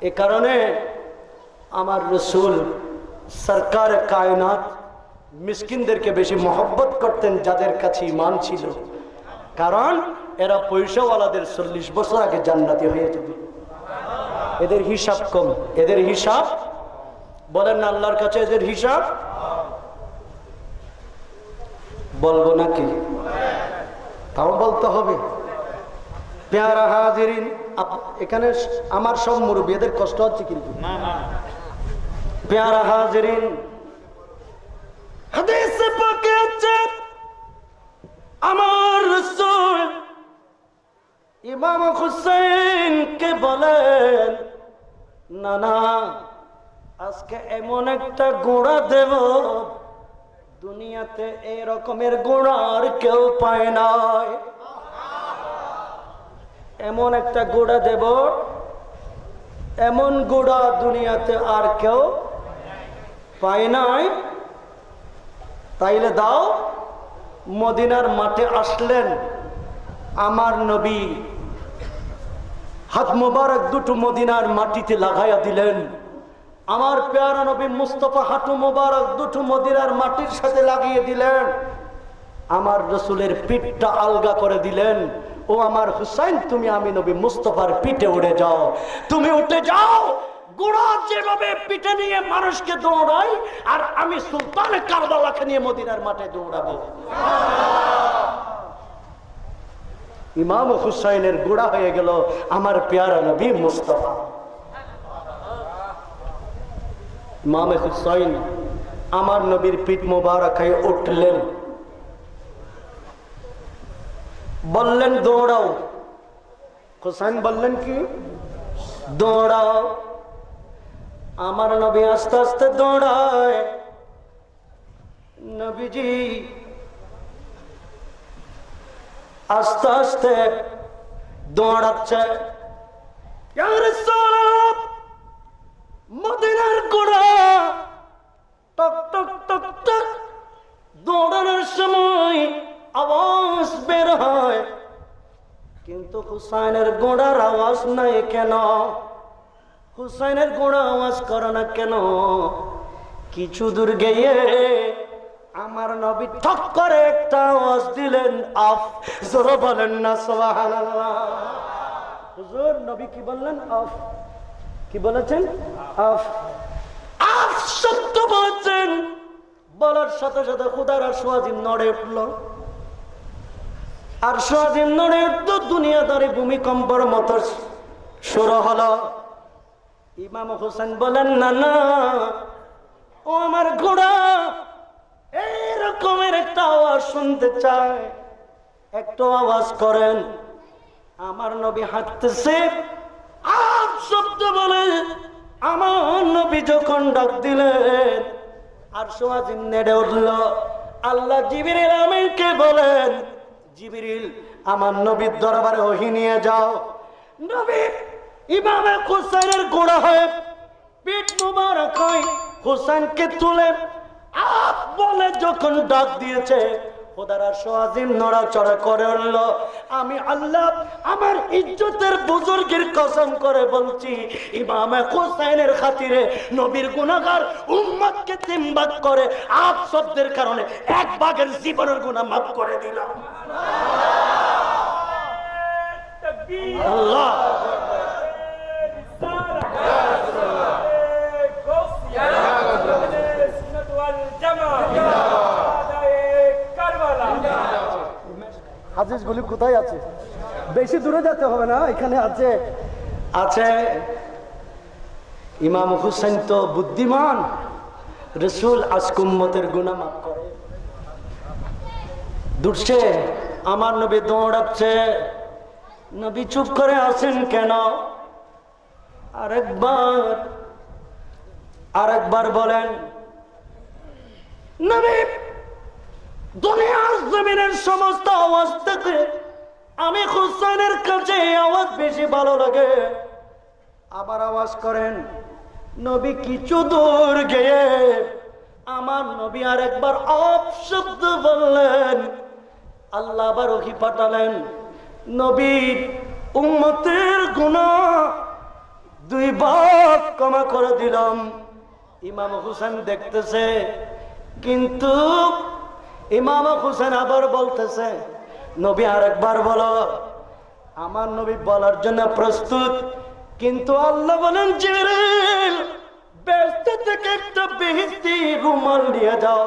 এ কারণে আমার রসুল সরকার কায়নাত মিসকিনদেরকে বেশি মহব্বত করতেন যাদের কাছে ঈমান ছিল, কারণ এরা পয়সাওয়ালাদের 40 বছর আগে জান্নাতি হয়ে যাবে। এদের হিসাব কম, এদের হিসাব বলেন না আল্লাহর কাছে এদের হিসাব বলবো নাকি? তাও বলতে হবে। প্যারা হাজিরিন, এখানে আমার সব মুরব্বী, এদের কষ্ট হচ্ছে কিন্তু। প্যারা হাজিরিন, হাদিসে পাকে আছে আমার রাসূল ইমাম হুসাইন কে বলেন, না না আজকে এমন একটা গোড়া দেব দুনিয়াতে এই রকমের গোড়া আর কেউ পায় নাই। এমন একটা গোড়া দেব, এমন গোড়া দুনিয়াতে আর কেউ পায় নাই। তাইলে দাও। মদিনার মাঠে আসলেন আমার নবী, হাত মোবারক দুটো মদিনার মাটিতে লাগাইয়া দিলেন। আমার প্যারা নবী মুস্তাফা হাঁটু মোবারক দুটো মদিনার মাটির সাথে লাগিয়ে দিলেন। আমার রসুলের পিঠটা আলগা করে দিলেন। ও আমার হুসাইন, তুমি আমি নবী মুস্তাফার পিঠে উঠে যাও, তুমি উঠে যাও। গোড়া যেভাবে পিঠে নিয়ে মানুষকে দৌড়াই, আর আমি সুলতান কারবালাকে নিয়ে মদিনার মাঠে দৌড়াবো। ইমাম হুসাইনের গোড়া হয়ে গেল আমার প্যারা নবী মুস্তাফা। ইমাম হুসাইন আমার নবীর পিঠ মোবারক হয়ে উঠলেন, বললেন দৌড়াও। হুসাইন বললেন কি? দৌড়াও। আমার নবী আস্তে আস্তে দৌড়ায়। নবীজি আস্তে আস্তে দৌড়াচ্ছে। মদিনার গোড়া টক টক টক টক দৌড়ানোর সময় আওয়াজ বের হয়, কিন্তু হুসাইনের গোড়ার আওয়াজ নাই কেন? হুসাইনের গোড়া আওয়াজ করে না কেন? কিছু দূর গিয়ে আমার নবী ঠক করে একটা আওয়াজ দিলেন, আফ। জোরে বলেন না সুবহানাল্লাহ। হুজুর নবী কি বললেন? আফ। কি বলেছেন? আফ। আফ শব্দ বলছেন, বলার সাথে সাথে খুদার আরশ আজিম নড়ে উঠল। আরশ আজিম নড়ে উঠল, দুনিয়াদারি ভূমিকম্পের মতো শুরু হলো। ইমাম হোসেন বলেন, না না, ও আমার ঘোড়া এইরকমের একটা আওয়াজ শুনতে চায়, একটু আওয়াজ করেন। আমার নবী হাঁটতেছে, আপ শব্দ বলে আমার নবী যখন ডাক দিলেন, আরশ আজিম নেড়ে উঠল। আল্লাহ জিবরিল আমিনকে বলেন, জিবরিল আমার নবীর দরবারে ওহী নিয়ে যাও। নবী ইমাম হুসাইনের গোড়া হয়ে পিঠ মোবারক হয়ে হুসাইনকে তুলে আপ বলে যখন ডাক দিয়েছে, খোদার আরশ আজিম নড়াচড়া করে উঠল। আমি আল্লাহ আমার ইজ্জতের বুজুর্গের কসম করে বলছি, ইমাম হুসাইনের খাতিরে নবীর গুনাহগার উম্মতকে 3 ভাগ করে আপ শব্দের কারণে 1 ভাগের জীবনের গুনাহ মাফ করে দিলাম। আল্লাহ হাদিস গুলি কোথায় আছে? বেশি দূরে যেতে হবে না, এখানে আছে। আছে ইমাম হুসাইন তো বুদ্ধিমান, রসুল আজকে উম্মতের গুনাহ মাফ করে। দূরছে আমার নবী দৌড়াচ্ছে। নবী চুপ করে আছেন কেন? আরেকবার বলেন। নবী দুনিয়ার জমিনের সমস্ত আওয়াজ থেকে আমি হুসাইনের কাছে আওয়াজ বেশি ভালো লাগে। আবার আওয়াজ করেন। নবী কিছু দূর গিয়ে আমার নবী আরেকবার আপ শব্দ বললেন। আল্লাহ আবার ওহী পাঠালেন, নবী উম্মতের গুনাহ 2 বার ক্ষমা করে দিলাম। ইমাম হোসেন দেখতেছে, কিন্তু ইমাম হোসেন আবার বলতেছে, নবী আরেকবার বলো। আমার নবী বলার জন্য প্রস্তুত, কিন্তু আল্লাহ বলেন, জিবরিল বেহেশত থেকে একটা বেহেশতি রুমাল নিয়ে যাও।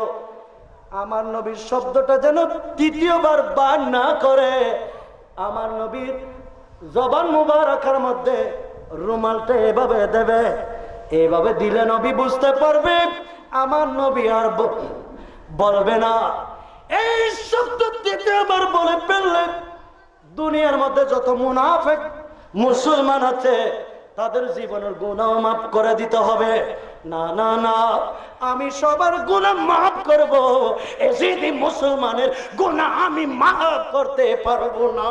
আমার নবীর শব্দটা যেন তৃতীয়বার বার না করে। আমার নবীর জবান মুবারকের মধ্যে রুমালটা এভাবে দেবে, এভাবে দিলে নবী বুঝতে পারবে, আমার নবী আর বলবে না। এই শব্দ তৃতীয়বার বলে ফেললে দুনিয়ার মধ্যে যত মুনাফিক মুসলমান আছে তাদের জীবনের গুনাহ মাফ করে দিতে হবে। না না না, আমি সবার গুনাহ মাফ করব, এজিদি মুসলমানের গুনাহ আমি মাফ করতে পারবো না।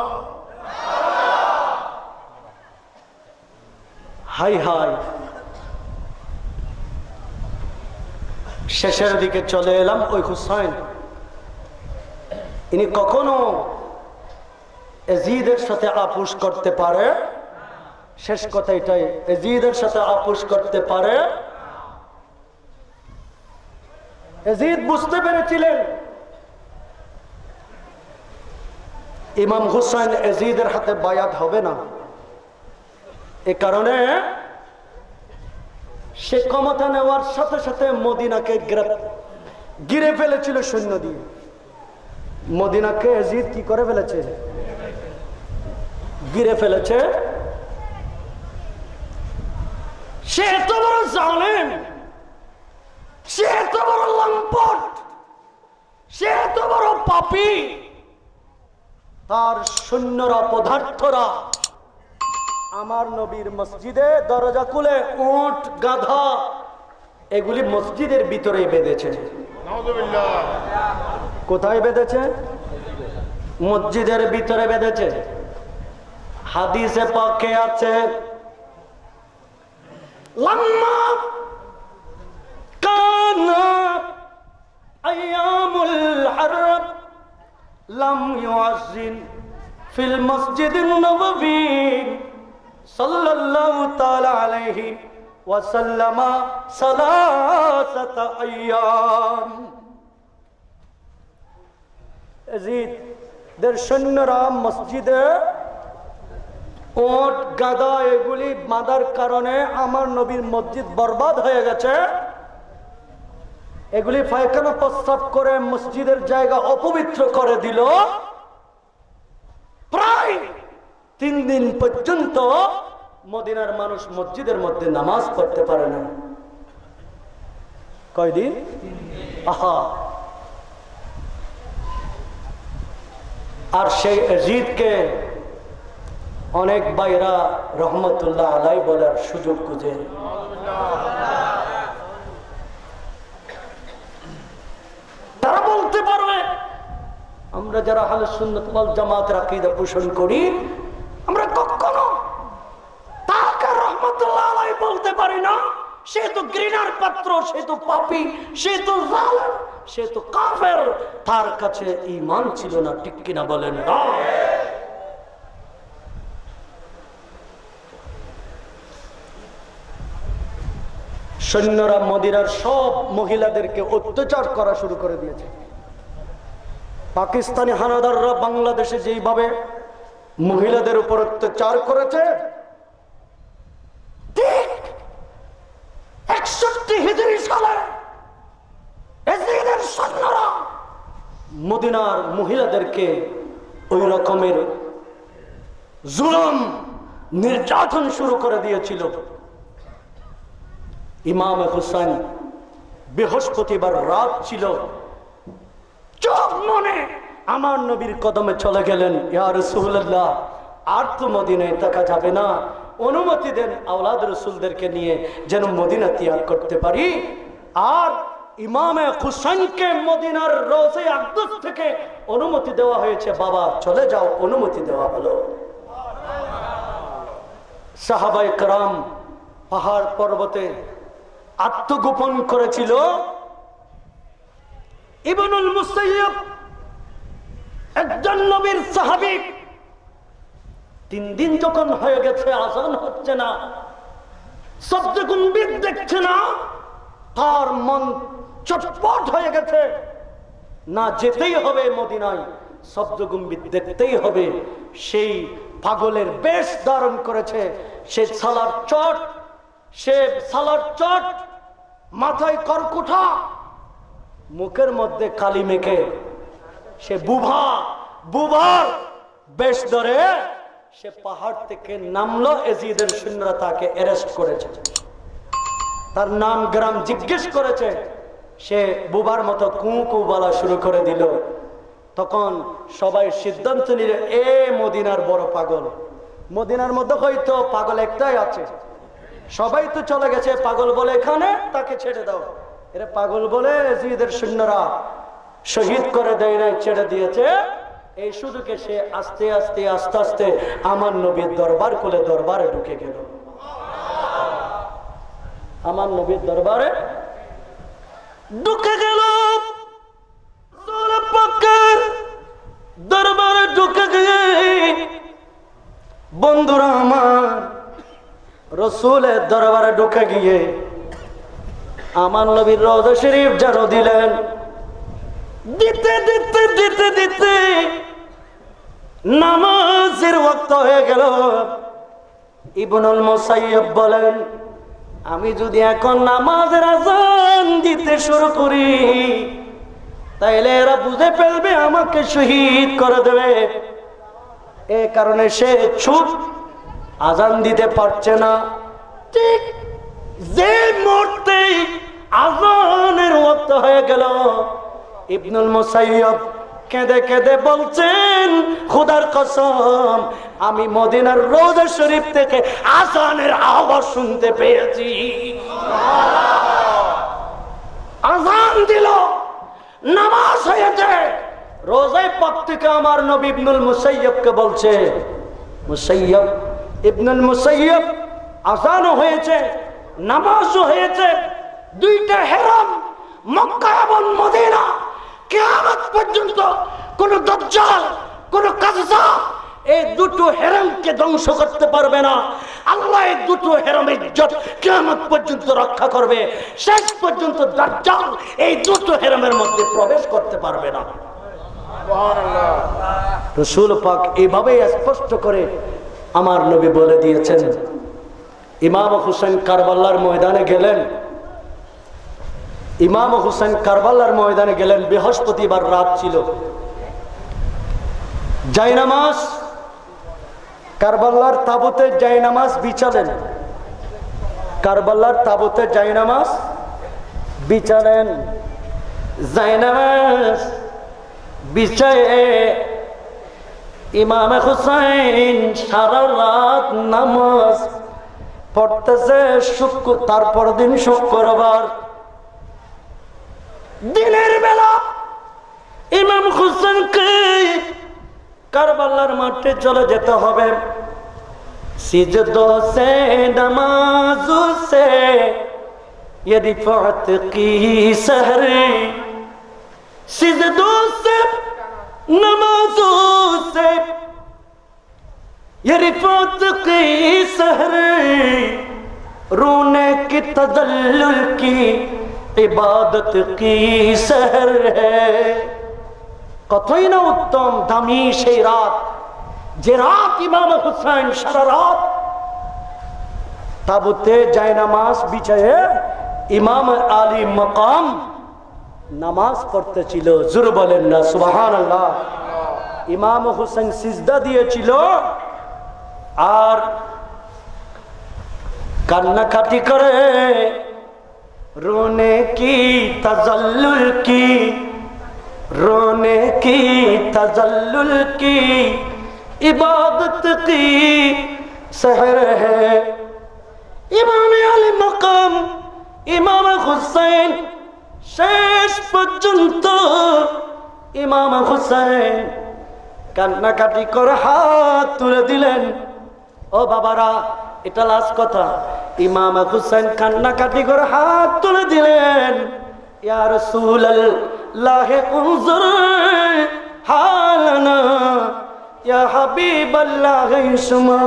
হাই হাই, শেষের দিকে চলে এলাম। ওই হুসাইন ইনি কখনো এজিদের সাথে আপোষ করতে পারে? শেষ কথা এটাই, এজিদের সাথে আপোষ করতে পারে? এজিদ বুঝতে পেরেছিলেন ইমাম হুসাইন এজিদের হাতে বায়াত হবে না, এ কারণে সে ক্ষমতা নেওয়ার সাথে সাথে মদিনাকে ঘিরে ফেলেছিল সৈন্য দিয়ে। মদিনাকে এজিদ কি করে ফেলেছে? ঘিরে ফেলেছে। সে এত বড় জালেম, সে এত বড় লম্পট, সে এত বড় পাপী, তার সৈন্যরা পদার্থরা আমার নবীর মসজিদে দরজা খুলে উট গাধা এগুলি মসজিদের ভিতরে বেঁধেছে। কোথায় বেঁধেছে? মসজিদের ভিতরে বেঁধেছে। হাদিসে পাকে আছে, লাম্মা কানা আইয়ামুল হারব লাম ইউআযিন ফিল মসজিদিন নববী সাল্লাল্লাহু তাআলা আলাইহি ওয়া সাল্লামা সালাসাতা আইয়াম। এজিদের সৈন্যরা মসজিদে ওট গাদা এগুলি বাঁধার কারণে আমার নবীর মসজিদ বরবাদ হয়ে গেছে। এগুলি পায়খানা প্রস্রাব করে মসজিদের জায়গা অপবিত্র করে দিল। প্রায় 3 দিন পর্যন্ত মদিনার মানুষ মসজিদের মধ্যে নামাজ পড়তে পারে না। কয়দিন? আহা, আর সেই এজিদকে অনেক ভাইরা রহমতুল্লাহ আলাই বলার সুযোগ খুঁজে। তারা বলতে পারবে, আমরা যারা আহলে সুন্নাত ওয়াল জামাতের আকীদা পোষণ করি, আমরা কখনো তাকে রহমতুল্লাহ আলাই বলতে পারি না। সে তো ঘৃণার পাত্র, সে তো পাপী, সে তো জালেম, সে তো কাফের, তার কাছে ঈমান ছিল না। ঠিক কিনা বলেন না? সৈন্যরা মদিনার সব মহিলাদেরকে অত্যাচার করা শুরু করে দিয়েছে। পাকিস্তানি হানাদাররা বাংলাদেশে যেইভাবে মহিলাদের উপর অত্যাচার করেছে, ঠিক 61 হিজরি সালে এজিদের সৈন্যরা মদিনার মহিলাদেরকে ওই রকমের জুলুম নির্যাতন শুরু করে দিয়েছিল। ইমাম হুসাইন বৃহস্পতিবার রাত ছিল, চোখ মনে আমার নবীর কদমে চলে গেলেন। ইয়া রাসূলুল্লাহ, আর তো মদিনায় থাকা যাবে না, অনুমতি দেন আওলাদ রাসূলদেরকে নিয়ে যেন মদিনা ত্যাগ করতে পারি। আর ইমামে হুসাইনকে মদিনার রওজা আকদস থেকে অনুমতি দেওয়া হয়েছে, বাবা চলে যাও, অনুমতি দেওয়া হলো। সাহাবায়ে কেরাম পাহাড় পর্বতে আত্মগোপন করেছিল। ইবনুল মুসাইয়্যিব একজন নবীর সাহাবী, 3 দিন যখন হয়ে গেছে আযান হচ্ছে না, শব্দ গুনবি দেখছে না, তার মন চটপট হয়ে গেছে, না যেতেই হবে মদিনায়, শব্দ গম্ভীর দেখতেই হবে। সেই পাগলের বেশ ধারণ করেছে, সে সালার চট, মাথায় করকুঠা, মুখের মধ্যে কালি মেখে সে বুভার বেশ ধরে সে পাহাড় থেকে নামলো। এজিদের সৈন্যরা তাকে অ্যারেস্ট করেছে, তার নাম গ্রাম জিজ্ঞেস করেছে, সে বুবার মতো কু বলা শুরু করে দিল। তখন সবাই সিদ্ধান্ত নিল, এ মদিনার বড় পাগল, মদিনার মধ্যে হয়তো পাগল একটাই আছে, সবাই তো চলে গেছে, পাগল বলে এখানে, তাকে ছেড়ে দাও। এরা পাগল বলে এজিদের সৈন্যরা শহীদ করে দেয় নাই, ছেড়ে দিয়েছে। এই সুযোগে সে আস্তে আস্তে আমার নবীর দরবারে ঢুকে গেল। আমার নবীর দরবারে ঢুকে গেল, দরবারে ঢুকে গিয়ে বন্ধুরা আমার রসুলের দরবারে ঢুকে গিয়ে আমার নবীর রওজা শরীফ ঝাড়ু দিলেন। দিতে নামাজের ওয়াক্ত হয়ে গেল। ইবনুল মুসাইয়্যিব বলেন, আমি যদি এখন নামাজের আযান দিতে শুরু করি তাইলে এরা বুঝে ফেলবে আমাকে শহীদ করে দেবে। এ কারণে সে চুপ, আযান দিতে পারছে না। ঠিক যে মুহূর্তে আযানের ওয়াক্ত হয়ে গেল, ইবনুল মুসাইয়্যিব কেঁদে কেঁদে বলছেন, খোদার কসম আমি মদিনার রওজা শরীফ থেকে আযানের আওয়াজ শুনতে পেয়েছি। আযান দিল, নামাজ হয়েছে। রোজায় পাক থেকে আমার নবী ইবনুল মুসাইয়্যিবকে বলছে, মুসাইয়্যিব, ইবনুল মুসাইয়্যিব, আযানও হয়েছে, নামাজও হয়েছে, দুইটা হেরাম মক্কা এবং মদিনা, কিয়ামত পর্যন্ত কোন দাজ্জাল, কোন কাযযাব এই দুটো হেরামকে ধ্বংস করতে পারবে না। আল্লাহ এই দুটো হেরামের ইজ্জত কিয়ামত পর্যন্ত রক্ষা করবে। শেষ পর্যন্ত দাজ্জাল এই দুটো হেরামের মধ্যে প্রবেশ করতে পারবে না। সুবহানাল্লাহ। রাসূল পাক এইভাবে স্পষ্ট করে আমার নবী বলে দিয়েছেন। ইমাম হুসাইন কারবালার ময়দানে গেলেন। ইমাম হুসাইন কারবালার ময়দানে গেলেন, বৃহস্পতিবার রাত ছিল। জায়নামাজ, কারবালার তাবুতে জায়নামাজ বিছালেন। কারবালার তাবুতে জায়নামাজ বিছালেন। জায়নামাজ বিছায়ে ইমাম হুসাইন সারা রাত নামাজ পড়তেছে। তারপর দিন শুক্রবার, দিনের বেলা ইমাম হুসাইনকে কারবালার মাঠে চলে যেতে হবে। সিজদো সে নামাজো সে ये रिफात की सहरे, सिजदों से नमाजों से ये रिफात की सहरे, रोने की तदल्लुल की इबादत की सहर है। কতই না উত্তম দামি সেই রাত, যে রাত ইমাম হুসাইন সারা রাত তাবুতে জায়নামাজ বিছায়ে ইমাম আলী মাকাম নামাজ পড়তেছিল। জোরে বলেন না সুবহানাল্লাহ। ইমাম হুসাইন সিজদা দিয়েছিল আর কান্নাকাটি করে, रोने की तजल्लुल की, रोने की तजल्लुल की इबादत की सहर है। इमाम अली मकाम इमाम हुसैन शेष पर्यंत इमाम हुसैन কান্নাকাটি করে হাত তুলে দিলেন। ও বাবারা, এটা লাস্ট কথা। ইমাম হুসাইন কান্নাকাটি করে হাত তুলে দিলেন। ইয়া রাসূলুল্লাহ উনজুর হালানা ইয়া হাবিবাল্লাহ ইসমা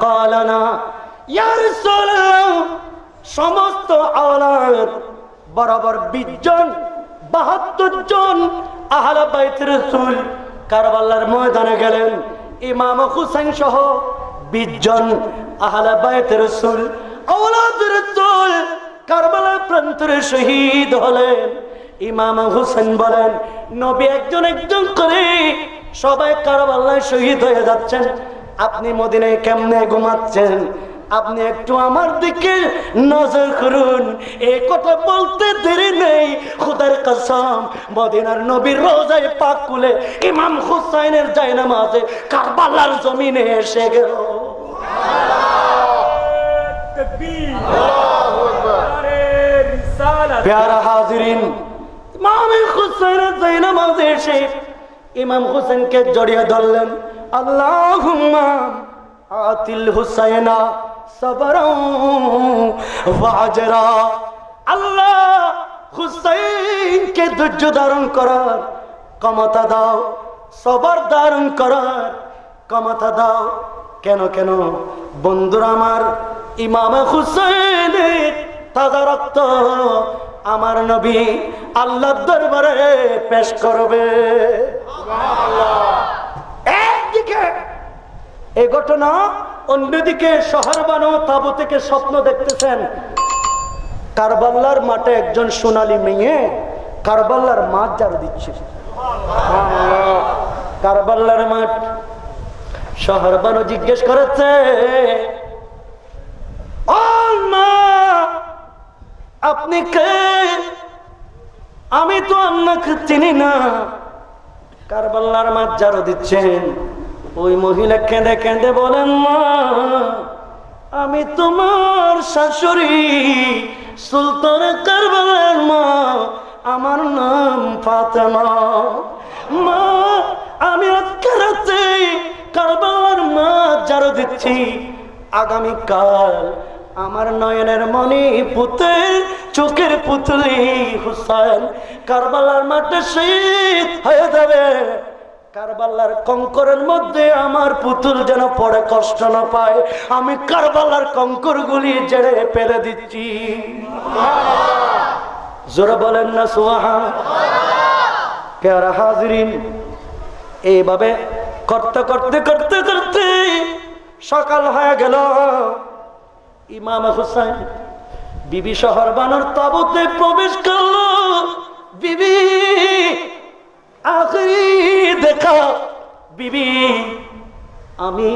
ক্বালানা। ইয়া রাসূলুল্লাহ সমস্ত আওলাদ বরাবর 20 জন 72 জন আহলে বাইত রাসূল কারবালার ময়দানে গেলেন। ইমাম হুসাইন সহ 20 জন আহলে বাইত রাসূল আওলাদ রাসূল কারবালার প্রান্তরে শহীদ হলেন। ইমাম হুসাইন বলেন, নবী একজন একজন করে সবাই কারবালায় শহীদ হয়ে যাচ্ছেন, আপনি মদিনায় কেমনে ঘুমাচ্ছেন? আপনি একটু আমার দিকে নজর করুন। এই কথা বলতে দেরি নেই, খোদার কসম মদিনার নবীর রোজায় পাক খুলে ইমাম হুসাইনের জায়নামাজে কারবালার জমিনে এসে গেল। প্যারা হাজিরিন, ইমাম হুসাইনের জায়নামাজে এসে ইমাম হুসাইনকে জড়িয়ে ধরলেন। আল্লাহুম্মা আতিল হুসাইনা সাবরান ওয়া আজরা। আল্লাহ হুসাইনকে ধৈর্য ধারণ করার ক্ষমতা দাও, সবর ধারণ করার ক্ষমতা দাও। কেন কেন বন্ধুরা আমার, ইমাম হুসাইনের তাজা রক্ত আমার নবী আল্লাহর দরবারে পেশ করবে। একদিকে এই ঘটনা, অন্যদিকে শহর বানো তাবু থেকে স্বপ্ন দেখতেছেন কারবালার মাঠে একজন সোনালী মেয়ে কারবালার মাঠ ঝাড়ু দিচ্ছে। কারবালার মাঠ। শহর বানো জিজ্ঞেস করেছে, ও মা আপনি কে? আমি তো আপনাকে চিনি না। কারবালার মাঠ ঝাড়ু দিচ্ছেন। ওই মহিলা কেঁদে কেঁদে বলেন, মা আমি তোমার শাশুড়ি সুলতান কারবালার মা, আমার নাম ফাতেমা। মা আমি আজকে রাতে কারবালার মাঠ ঝাড়ু দিচ্ছি, আগামীকাল আমার নয়নের মনি পুতের চোখের পুতলি হুসাইন কারবালার মাঠে শহীদ হয়ে যাবে। কারবালার কঙ্করের মধ্যে আমার পুতুল যেন পড়ে কষ্ট না পায়, আমি কারবালার কঙ্কর গুলি জেড়ে ফেলে দিচ্ছি। জোরে বলেন না সুবহানাল্লাহ। প্যারা হাজিরিন, এইভাবে করতে করতে করতে করতে সকাল হয়ে গেল। ইমাম হুসাইন বিবি শহর বানোর তাবুতে প্রবেশ করলো। বিবি আখরি দেখা, বিবি আমি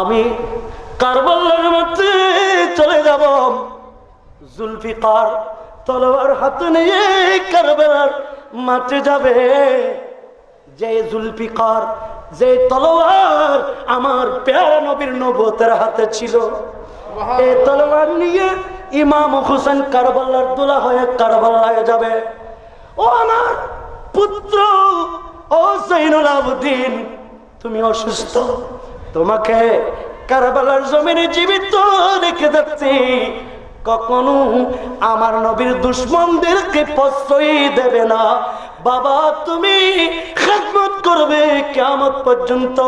আমি কারবালার মাঠে চলে যাব। জুলফিকার তলোয়ার হাতে নিয়ে কারবালার মাঠে যাবে। যে জুলফিকার, যে তলোয়ার আমার প্যারা নবীর নবুয়তের হাতে ছিল, এই তলোয়ার নিয়ে ইমাম হুসাইন কারবালার দুলা হয়ে কারবালায় যাবে। ও আমার পুত্র, ও জাইনুল আবেদিন, তুমি অসুস্থ, তোমাকে কারবালার জমিনে জীবিত রেখে যাচ্ছি। কখনো আমার নবীর দুশমনদেরকে প্রশ্রয় দেবে না। বাবা তুমি খেদমত করবে কিয়ামত পর্যন্ত।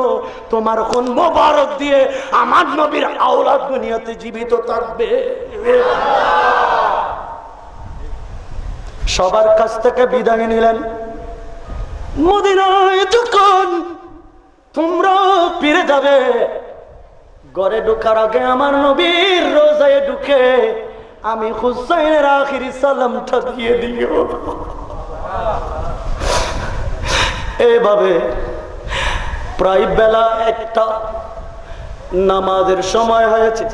তোমার খুন মোবারক দিয়ে আমার নবীর আওলাদ দুনিয়াতে জীবিত থাকবে। সবার কাছ থেকে বিদায় নিলেন। মদিনায় যখন তোমরা ফিরে যাবে, ঘরে ঢোকার আগে আমার নবীর রোজায় ঢুকে আমি হুসাইনের আখিরি সালামটা দিয়ে দিও। এভাবে প্রায় বেলা 1টা নামাজের সময় হয়েছে।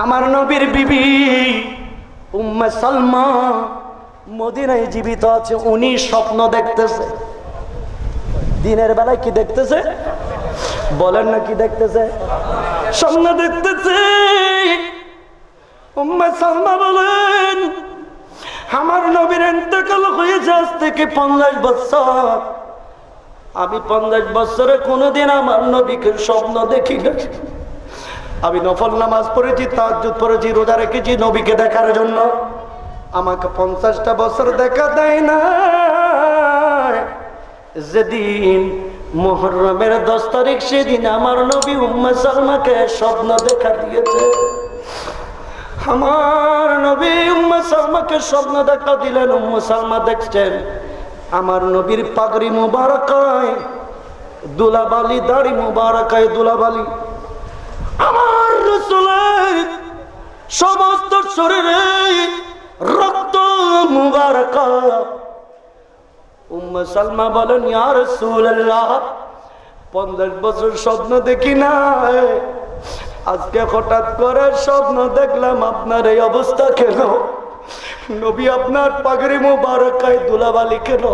আমার নবীর বিবি উম্মে সালমা মদিনায় জীবিত আছে। উনি স্বপ্ন দেখতেছে। দিনের বেলায় কি দেখতেছে বলেন না? কি দেখতেছে? স্বপ্ন দেখতেছে। উম্মে সালমা বলেন, আমার নবীর ইন্তেকাল হয়েছে আজ থেকে 50 বছর। আমি 50 বছরে কোনোদিন আমার নবীকে স্বপ্ন দেখি না। আমি নফল নামাজ পড়েছি, তাহাজ্জুদ পড়েছি, রোজা রেখেছি নবীকে দেখার জন্য। আমাকে 50টা বছর দেখা দেয় না। যেদিন মুহররমের 10 তারিখ, সেদিন আমার নবী উম্মে সালমাকে স্বপ্ন দেখা দিয়েছে। আমার নবী উম্মে সালমাকে স্বপ্ন দেখা দিলেন। উম্মে সালমা দেখছেন আমার নবীর পাগড়ি মুবারকায় দুলাবালি, দাড়ি মুবারকায় দুলাবালি, আমার রাসূলের সমস্ত শরীরে রক্ত মুবারক। উম্মে সালমা বলেন, ইয়া রাসূলুল্লাহ, 50 বছর স্বপ্ন দেখি না, আজকে হঠাৎ করে স্বপ্ন দেখলাম আপনার এই অবস্থা কেন? নবী আপনার পাগড়ি মুবারকায় দুলাবালি কেন?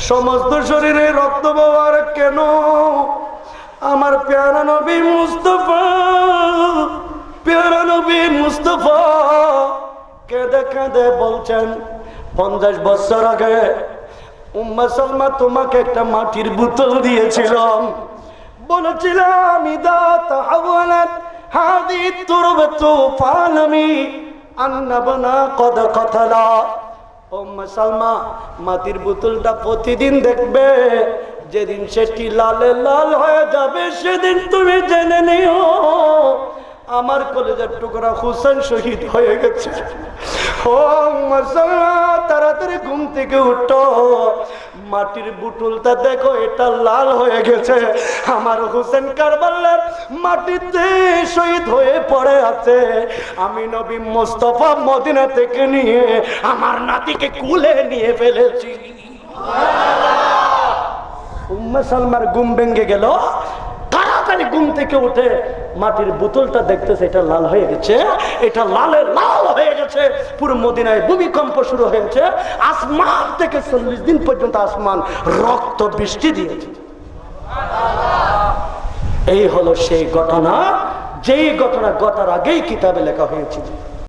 সমস্ত শরীরে রক্ত মুবারক কেন? আমার প্যারা নবী মুস্তাফা, প্যারা নবী মুস্তাফা কেঁদে কেঁদে বলছেন, 50 বছর আগে উম্মে সালমা তোমাকে একটা মাটির বোতল দিয়েছিলাম, বলেছিলাম ইদা তাহাওয়ালাত হাদি তুরবাতু ফালামি আন্নাবনা কদ কতলা। উম্মে সালমা, মাটির বোতলটা প্রতিদিন দেখবে, যেদিন সেটি লালে লাল হয়ে যাবে সেদিন তুমি জেনে নিও আমার কলেজের টুকরা হোসেন শহীদ হয়ে গেছে। ও উম্মে সালমা, তাড়াতাড়ি ঘুম থেকে উঠো, মাটির বুটুলটা দেখো, এটা লাল হয়ে গেছে, আমার হোসেন কারবালার মাটিতে শহীদ হয়ে পড়ে আছে। আমি নবী মুস্তাফা মদিনা থেকে নিয়ে আমার নাতিকে কুলে নিয়ে ফেলেছি। উম্মে সালমার ঘুম ভেঙে গেল, তাড়াতাড়ি ঘুম থেকে উঠে মাটির বোতলটা দেখতেছে, এটা লাল হয়ে গেছে, এটা লালে লাল হয়ে গেছে। পুরো মদিনায় ভূমিকম্প শুরু হয়েছে, আসমান থেকে 40 দিন পর্যন্ত আসমান রক্ত বৃষ্টি দিয়েছে। এই হলো সেই ঘটনা, যেই ঘটনা ঘটার আগেই কিতাবে লেখা হয়েছিল।